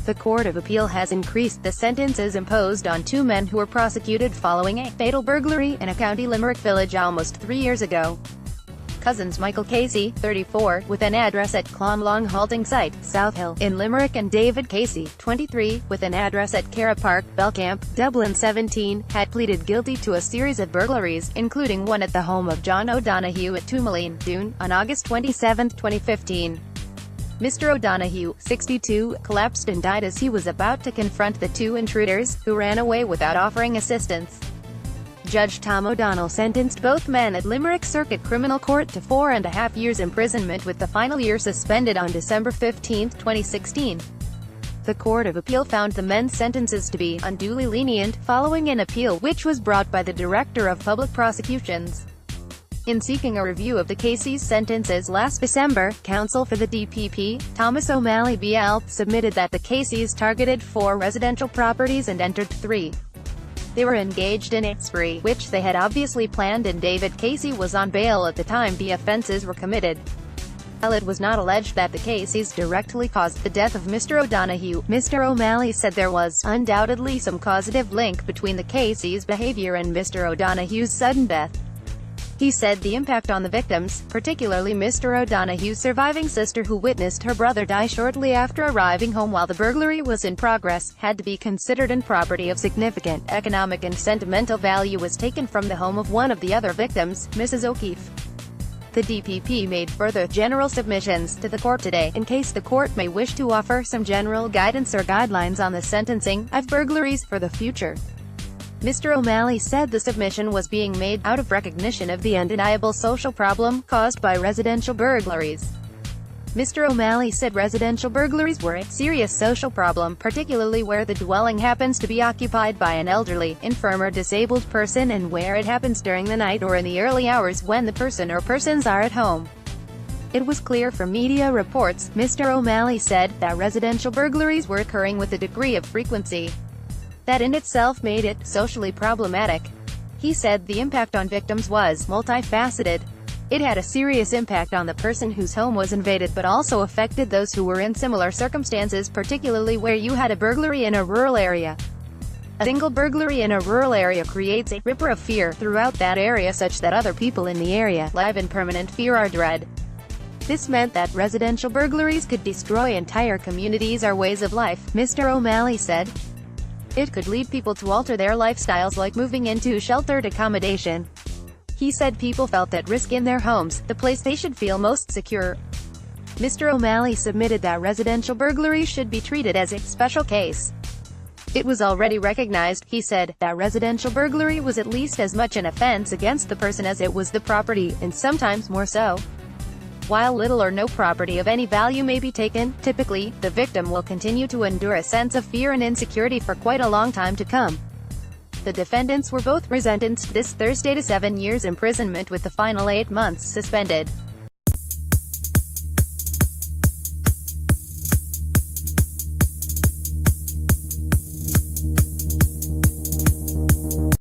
The Court of Appeal has increased the sentences imposed on two men who were prosecuted following a fatal burglary in a County Limerick village almost 3 years ago. Cousins Michael Casey, 34, with an address at Clonlong Halting Site, Southill, in Limerick, and David Casey, 23, with an address at Carragh Park, Belcamp, Dublin, 17, had pleaded guilty to a series of burglaries, including one at the home of John O'Donoghue at Toomaline, Doon, on August 27, 2015. Mr. O'Donoghue, 62, collapsed and died as he was about to confront the two intruders, who ran away without offering assistance. Judge Tom O'Donnell sentenced both men at Limerick Circuit Criminal Court to 4.5 years imprisonment with the final year suspended on December 15, 2016. The Court of Appeal found the men's sentences to be unduly lenient, following an appeal which was brought by the Director of Public Prosecutions. In seeking a review of the Casey's sentences last December, counsel for the DPP, Thomas O'Malley BL, submitted that the Caseys targeted 4 residential properties and entered 3. They were engaged in a spree, which they had obviously planned, and David Casey was on bail at the time the offences were committed. While it was not alleged that the Caseys directly caused the death of Mr. O'Donoghue, Mr. O'Malley said there was undoubtedly some causative link between the Caseys' behaviour and Mr. O'Donoghue's sudden death. He said the impact on the victims, particularly Mr. O'Donoghue's surviving sister who witnessed her brother die shortly after arriving home while the burglary was in progress, had to be considered, and property of significant economic and sentimental value was taken from the home of one of the other victims, Mrs. O'Keefe. The DPP made further general submissions to the court today, in case the court may wish to offer some general guidance or guidelines on the sentencing of burglaries for the future. Mr. O'Malley said the submission was being made out of recognition of the undeniable social problem caused by residential burglaries. Mr. O'Malley said residential burglaries were a serious social problem, particularly where the dwelling happens to be occupied by an elderly, infirm or disabled person, and where it happens during the night or in the early hours when the person or persons are at home. It was clear from media reports, Mr. O'Malley said, that residential burglaries were occurring with a degree of frequency that in itself made it socially problematic. He said the impact on victims was multifaceted. It had a serious impact on the person whose home was invaded, but also affected those who were in similar circumstances, particularly where you had a burglary in a rural area. A single burglary in a rural area creates a ripple of fear throughout that area, such that other people in the area live in permanent fear or dread. This meant that residential burglaries could destroy entire communities or ways of life, Mr. O'Malley said. It could lead people to alter their lifestyles, like moving into sheltered accommodation. He said people felt at risk in their homes, the place they should feel most secure. Mr. O'Malley submitted that residential burglaries should be treated as a special case. It was already recognized, he said, that residential burglary was at least as much an offense against the person as it was the property, and sometimes more so. While little or no property of any value may be taken, typically, the victim will continue to endure a sense of fear and insecurity for quite a long time to come. The defendants were both sentenced this Thursday to 7 years imprisonment with the final 8 months suspended.